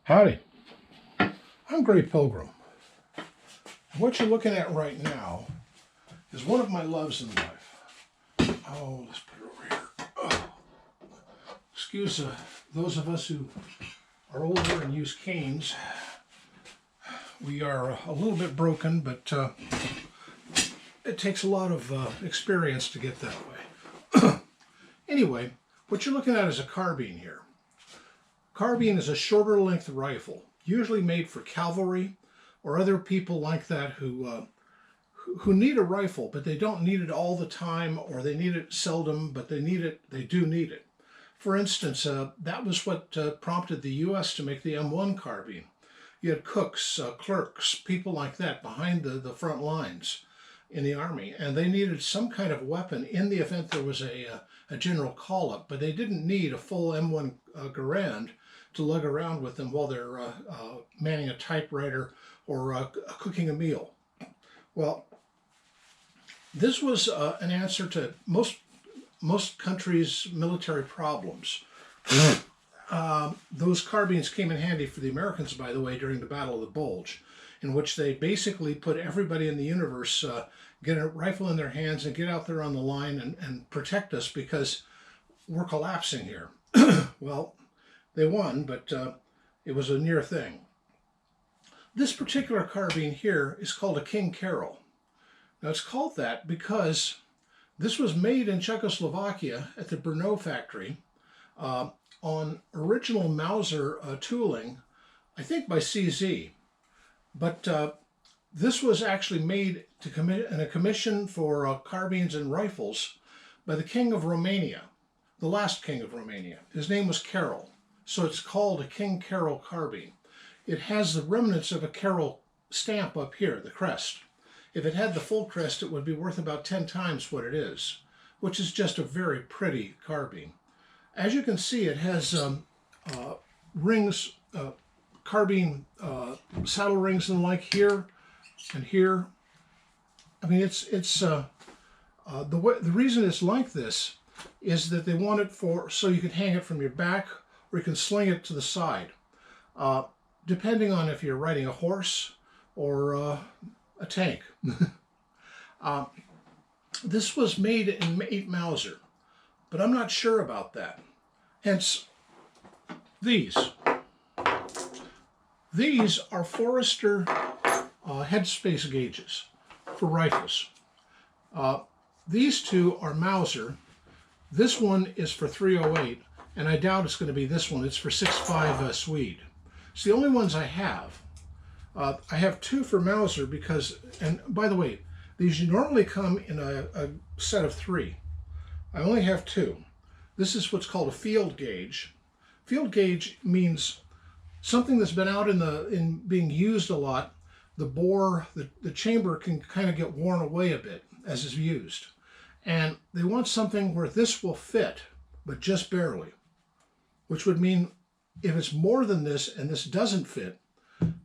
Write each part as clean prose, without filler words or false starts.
Howdy, I'm Gray Pilgrim. What you're looking at right now is one of my loves in life. Oh, let's put it over here. Oh. Excuse those of us who are older and use canes. We are a little bit broken, but it takes a lot of experience to get that way. Anyway, what you're looking at is a carbine here. Carbine is a shorter length rifle, usually made for cavalry or other people like that who need a rifle, but they don't need it all the time, or they need it seldom, but they do need it. For instance, that was what prompted the U.S. to make the M1 carbine. You had cooks, clerks, people like that behind the front lines in the Army, and they needed some kind of weapon in the event there was a general call-up, but they didn't need a full M1 Garand to lug around with them while they're manning a typewriter or cooking a meal. Well, this was an answer to most countries' military problems. Those carbines came in handy for the Americans, by the way, during the Battle of the Bulge, in which they basically put everybody in the universe, get a rifle in their hands and get out there on the line and protect us because we're collapsing here. Well, they won, but it was a near thing. This particular carbine here is called a King Carol. Now it's called that because this was made in Czechoslovakia at the Brownell factory on original Mauser tooling, I think by CZ. But this was actually made in a commission for carbines and rifles by the King of Romania, the last King of Romania. His name was Carol, so it's called a King Carol carbine. It has the remnants of a Carol stamp up here, the crest. If it had the full crest, it would be worth about 10 times what it is, which is just a very pretty carbine. As you can see, it has rings, carbine saddle rings and like here and here. I mean, the reason it's like this is that they want it so you can hang it from your back or you can sling it to the side, depending on if you're riding a horse or a tank. This was made in 8 Mauser, but I'm not sure about that. Hence, these are Forester headspace gauges for rifles. These two are Mauser. This one is for 308, and I doubt it's going to be this one. It's for 6.5 Swede. It's the only ones I have. I have 2 for Mauser because, and by the way, these normally come in a set of 3. I only have 2. This is what's called a field gauge. Field gauge means something that's been out in being used a lot. The bore, the chamber can kind of get worn away a bit as it's used. And they want something where this will fit, but just barely. Which would mean if it's more than this and this doesn't fit,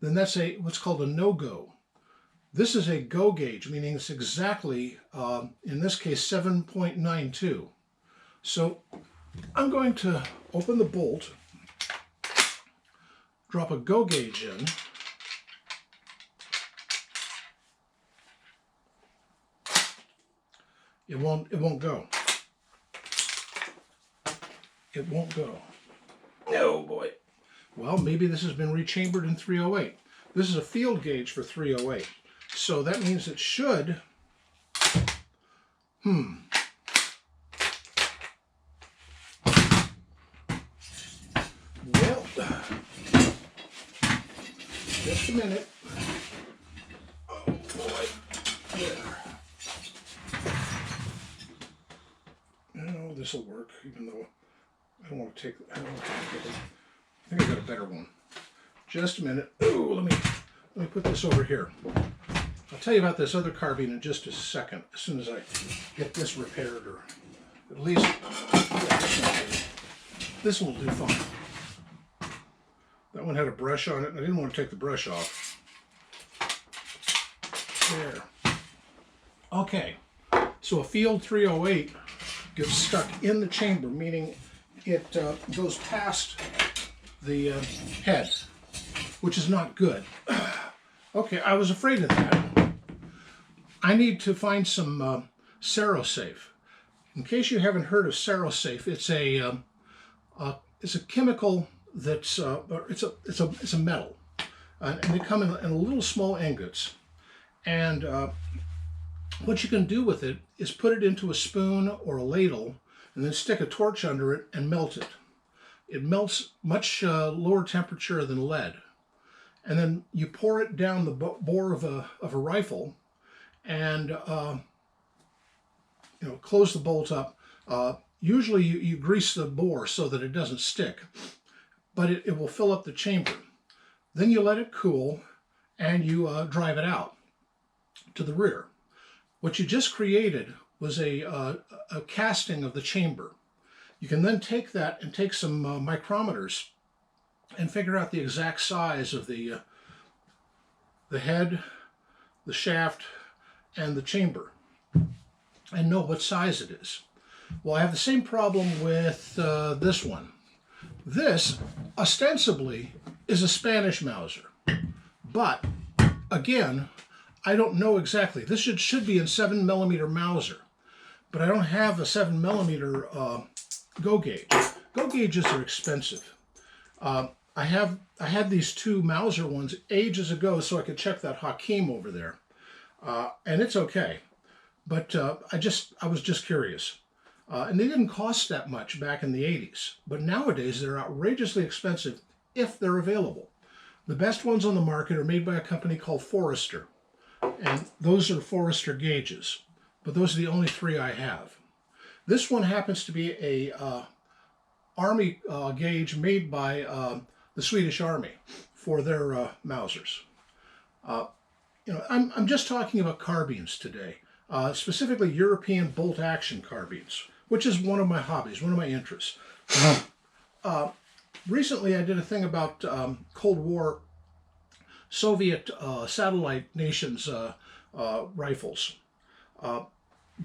then that's what's called a no-go. This is a go gauge, meaning it's exactly, in this case, 7.92. So I'm going to open the bolt, drop a go gauge in, it won't go. It won't go. Oh boy. Well, maybe this has been rechambered in 308. This is a field gauge for 308. So that means it should, well, just a minute. Oh boy, there. No, this will work, even though I don't want to take it. I think I got a better one. Just a minute. Oh, let me put this over here. I'll tell you about this other carbine in just a second, as soon as I get this repaired, or at least this will do fine. That one had a brush on it, and I didn't want to take the brush off. There. Okay, so a field 308 gets stuck in the chamber, meaning it goes past the head. which is not good. Okay, I was afraid of that. I need to find some Cerosafe. In case you haven't heard of Cerosafe, it's a chemical that's it's a metal, and they come in little small ingots. And what you can do with it is put it into a spoon or a ladle, and then stick a torch under it and melt it. It melts much lower temperature than lead, and then you pour it down the bore of a rifle, and close the bolt up. Usually you grease the bore so that it doesn't stick, but it will fill up the chamber. Then you let it cool, and you drive it out to the rear. What you just created was a casting of the chamber. You can then take that and take some micrometers and figure out the exact size of the head, the shaft, and the chamber, and know what size it is. Well, I have the same problem with this one. This, ostensibly, is a Spanish Mauser, but again, I don't know exactly. This should be in 7mm Mauser, but I don't have a 7mm go gauge. Go gauges are expensive. I had these two Mauser ones ages ago so I could check that Hakim over there, and it's okay. But I was just curious. And they didn't cost that much back in the 80s, but nowadays they're outrageously expensive if they're available. The best ones on the market are made by a company called Forester, and those are Forester gauges, but those are the only three I have. This one happens to be a Army gauge made by the Swedish Army for their Mausers. I'm just talking about carbines today, specifically European bolt-action carbines, which is one of my hobbies, one of my interests. Recently, I did a thing about Cold War Soviet satellite nations rifles. Do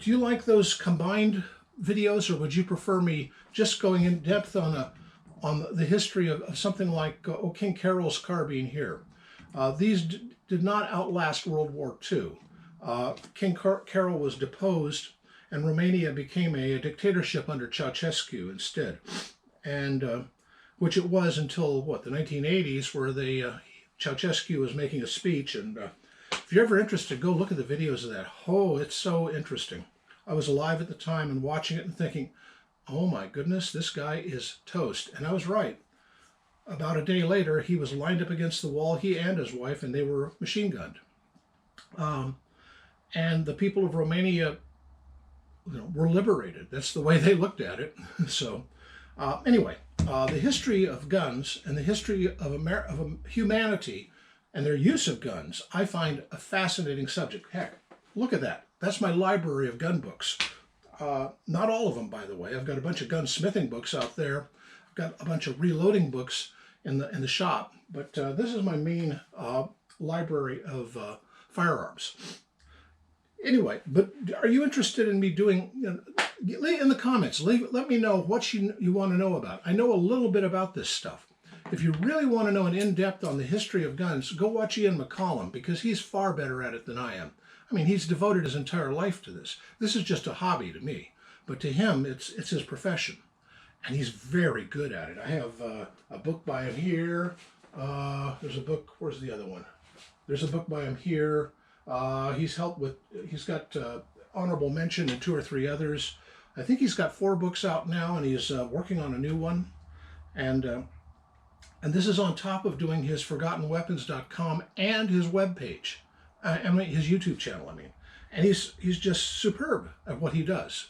you like those combined videos, or would you prefer me just going in depth on the history of something like King Carol's carbine here? These did not outlast World War II. King Carol was deposed, and Romania became a dictatorship under Ceausescu instead, and which it was until the 1980s, where Ceausescu was making a speech. And if you're ever interested, go look at the videos of that. Oh, it's so interesting. I was alive at the time and watching it and thinking, oh my goodness, this guy is toast. And I was right. About a day later, he was lined up against the wall, he and his wife, and they were machine gunned. And the people of Romania were liberated. That's the way they looked at it. So anyway, the history of guns and the history of humanity and their use of guns, I find a fascinating subject. Heck, look at that. That's my library of gun books. Not all of them, by the way. I've got a bunch of gunsmithing books out there. I've got a bunch of reloading books in the shop. But this is my main library of firearms. Anyway, but are you interested in me doing, in the comments, let me know what you want to know about. I know a little bit about this stuff. If you really want to know an in-depth on the history of guns, go watch Ian McCollum, because he's far better at it than I am. I mean, he's devoted his entire life to this. This is just a hobby to me, but to him, it's his profession, and he's very good at it. I have a book by him here. There's a book, where's the other one? There's a book by him here. He's got honorable mention and 2 or 3 others. I think he's got 4 books out now, and he's working on a new one. And this is on top of doing his ForgottenWeapons.com and his webpage. I mean, his YouTube channel, and he's just superb at what he does.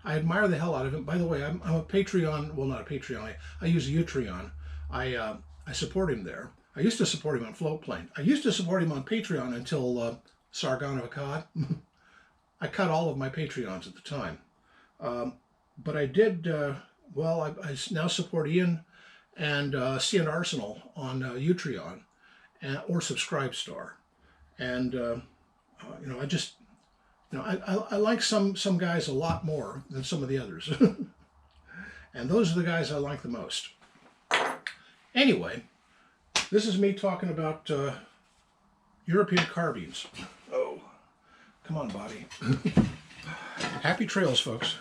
I admire the hell out of him. By the way, I'm a Patreon, well, not a Patreon, I use a Utreon. I support him there. I used to support him on Floatplane. I used to support him on Patreon until Sargon of Akkad. I cut all of my Patreons at the time. But I did, I now support Ian and CN Arsenal on Utreon or Subscribestar. And I like some guys a lot more than some of the others. And those are the guys I like the most. Anyway, This is me talking about European carbines. Oh, come on, body. Happy trails, folks.